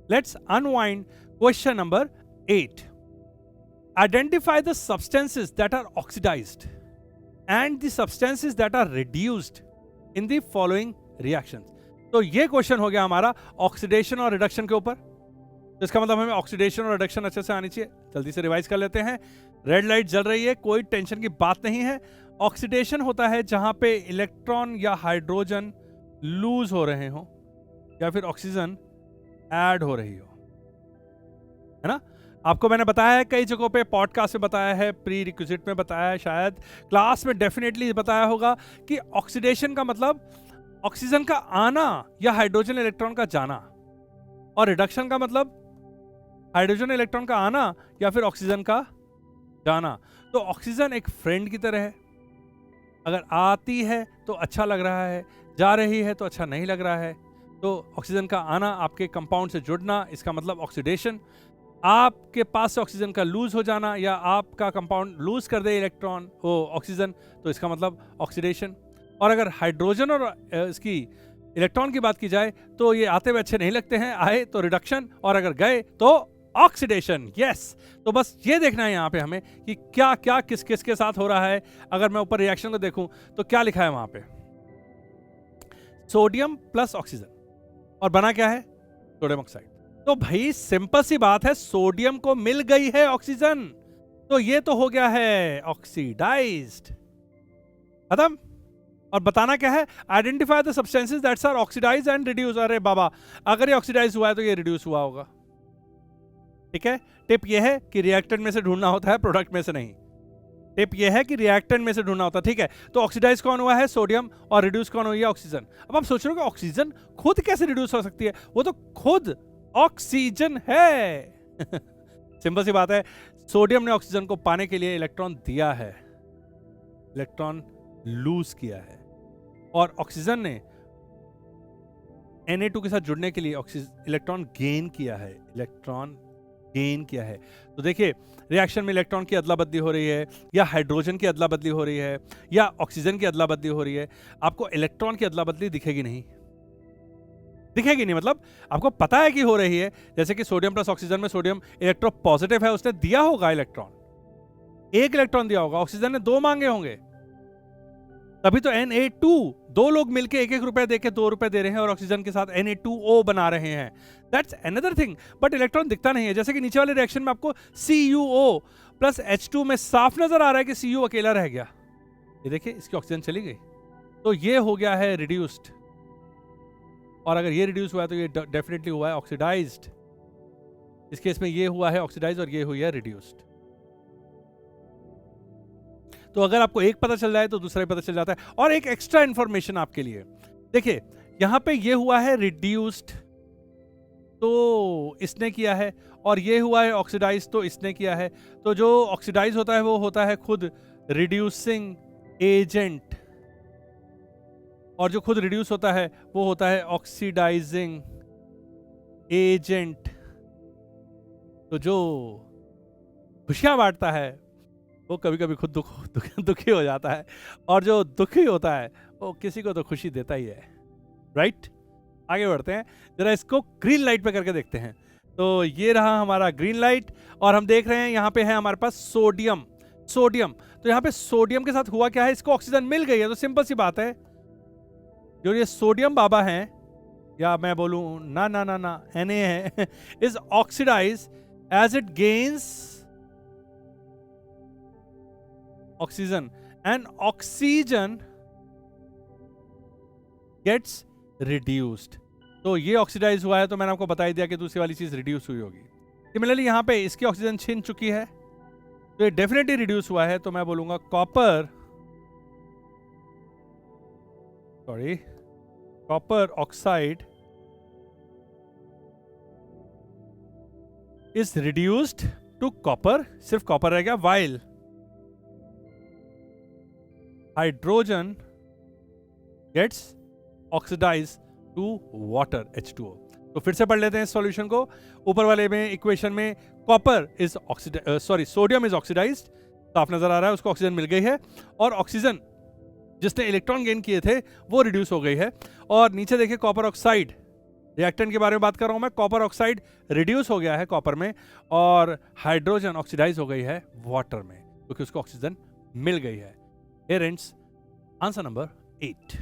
Let's unwind question number 8. Identify the substances that are oxidized and the substances that are reduced in the following reactions. तो ये question हो गया हमारा oxidation और reduction के ऊपर. तो इसका मतलब हमें ऑक्सीडेशन और रिडक्शन अच्छे से आनी चाहिए. जल्दी से रिवाइज कर लेते हैं. रेड लाइट जल रही है, कोई टेंशन की बात नहीं है. ऑक्सीडेशन होता है जहां पे इलेक्ट्रॉन या हाइड्रोजन लूज हो रहे हो या फिर ऑक्सीजन ऐड हो रही हो, है ना. आपको मैंने बताया है कई जगहों पे, पॉडकास्ट में बताया है, प्री रिक्विजिट में बताया है, शायद क्लास में डेफिनेटली बताया होगा कि ऑक्सीडेशन का मतलब ऑक्सीजन का आना या हाइड्रोजन इलेक्ट्रॉन का जाना, और रिडक्शन का मतलब हाइड्रोजन इलेक्ट्रॉन का आना या फिर ऑक्सीजन का जाना. तो ऑक्सीजन एक फ्रेंड की तरह है. अगर आती है तो अच्छा लग रहा है, जा रही है तो अच्छा नहीं लग रहा है. तो ऑक्सीजन का आना, आपके कंपाउंड से जुड़ना, इसका मतलब ऑक्सीडेशन. आपके पास से ऑक्सीजन का लूज हो जाना या आपका कंपाउंड लूज कर दे इलेक्ट्रॉन वो ऑक्सीजन, तो इसका मतलब ऑक्सीडेशन. और अगर हाइड्रोजन और इसकी इलेक्ट्रॉन की बात की जाए तो ये आते हुए अच्छे नहीं लगते हैं, आए तो रिडक्शन, और अगर गए तो ऑक्सीडेशन. यस, तो बस ये देखना है यहाँ पे हमें कि क्या क्या किस किस के साथ हो रहा है. अगर मैं ऊपर रिएक्शन को देखूं तो क्या लिखा है वहां पे, सोडियम प्लस ऑक्सीजन, और बना क्या है, सोडियम ऑक्साइड. तो भाई सिंपल सी बात है, सोडियम को मिल गई है ऑक्सीजन, तो ये तो हो गया है ऑक्सीडाइज्ड. खत्म. और बताना क्या है, identify the substances that's are oxidized and reduce. अरे बाबा, अगर ये ऑक्सीडाइज हुआ है तो ये रिड्यूस हुआ होगा. ठीक है. टिप ये है कि रिएक्टेंट में से ढूंढना होता है, प्रोडक्ट में से नहीं. टिप ये है कि रिएक्टेंट में से ढूंढना होता है. ठीक है. तो ऑक्सीडाइज कौन हुआ है, सोडियम, और रिड्यूस कौन हुई है, ऑक्सीजन. अब आप सोच रहे हो कि ऑक्सीजन खुद कैसे रिड्यूस हो सकती है, वो तो खुद ऑक्सीजन है. सिंपल सी बात है, सोडियम ने ऑक्सीजन को पाने के लिए इलेक्ट्रॉन दिया है, इलेक्ट्रॉन लूज किया है, और ऑक्सीजन ने Na2 के साथ जुड़ने के लिए इलेक्ट्रॉन गेन किया है, इलेक्ट्रॉन गेन किया है. तो देखिए, रिएक्शन में इलेक्ट्रॉन की अदला बदली हो रही है, या हाइड्रोजन की अदला बदली हो रही है, या ऑक्सीजन की अदला बदली हो रही है. आपको इलेक्ट्रॉन की अदला बदली दिखेगी नहीं, दिखेगी नहीं, मतलब आपको पता है कि हो रही है. जैसे कि सोडियम प्लस ऑक्सीजन में सोडियम इलेक्ट्रो पॉजिटिव है, उसने दिया होगा इलेक्ट्रॉन, एक इलेक्ट्रॉन दिया होगा. ऑक्सीजन ने 2 मांगे होंगे, तभी तो Na2, 2 लोग मिलके 1-1 रुपए देके 2 रुपए दे रहे हैं और ऑक्सीजन के साथ Na2O बना रहे हैं. That's another thing. But electron दिखता नहीं है. जैसे कि नीचे वाले रिएक्शन में आपको CuO प्लस H2 में साफ नजर आ रहा है कि Cu अकेला रह गया. ये देखिए, इसकी ऑक्सीजन चली गई, तो ये हो गया है रिड्यूस्ड. और अगर ये रिड्यूस हुआ है तो ये डेफिनेटली हुआ है ऑक्सीडाइज्ड. इस केस में ये हुआ है ऑक्सीडाइज और ये हुई है रिड्यूस्ड. तो अगर आपको एक पता चल जाए तो दूसरा भी पता चल जाता है. और एक एक्स्ट्रा इंफॉर्मेशन आपके लिए, देखिए यहां पे ये हुआ है रिड्यूस्ड, तो इसने किया है, और ये हुआ है ऑक्सीडाइज, तो इसने किया है. तो जो ऑक्सीडाइज होता है वो होता है खुद रिड्यूसिंग एजेंट, और जो खुद रिड्यूस होता है वो होता है ऑक्सीडाइजिंग एजेंट. तो जो खुशियां बांटता है वो कभी कभी खुद दुखी हो जाता है, और जो दुखी होता है वो किसी को तो खुशी देता ही है. राइट. आगे बढ़ते हैं, जरा इसको ग्रीन लाइट पे करके देखते हैं. तो ये रहा हमारा ग्रीन लाइट, और हम देख रहे हैं यहाँ पे है हमारे पास सोडियम. सोडियम, तो यहाँ पे सोडियम के साथ हुआ क्या है, इसको ऑक्सीजन मिल गई है. तो सिंपल सी बात है, जो ये सोडियम बाबा हैं, या मैं बोलूं ना ना ना ना Na है, is oxidize as it gains oxygen, and oxygen gets reduced. तो ये ऑक्सीडाइज हुआ है, तो मैंने आपको बता ही दिया कि दूसरी वाली चीज रिड्यूस हुई होगी. सिमिलरली यहां पे इसकी ऑक्सीजन छिन चुकी है, तो ये डेफिनेटली रिड्यूस हुआ है. तो मैं बोलूंगा copper oxide is reduced to copper, सिर्फ कॉपर रह गया, while hydrogen gets oxidize to water H2O. तो फिर से पढ़ लेते हैं इस सॉल्यूशन को. ऊपर वाले में इक्वेशन में copper is sodium is oxidized, साफ नजर आ रहा है, उसको ऑक्सीजन मिल गई है, और ऑक्सीजन जिसने इलेक्ट्रॉन गेन किए थे वो रिड्यूस हो गई है. और नीचे देखिए कॉपर ऑक्साइड, रिएक्टेंट के बारे में बात कर रहा हूं मैं। कॉपर ऑक्साइड रिड्यूस हो गया है कॉपर में और हाइड्रोजन ऑक्सीडाइज हो गई है वाटर में क्योंकि उसको ऑक्सीजन मिल गई है। Here ends answer number 8.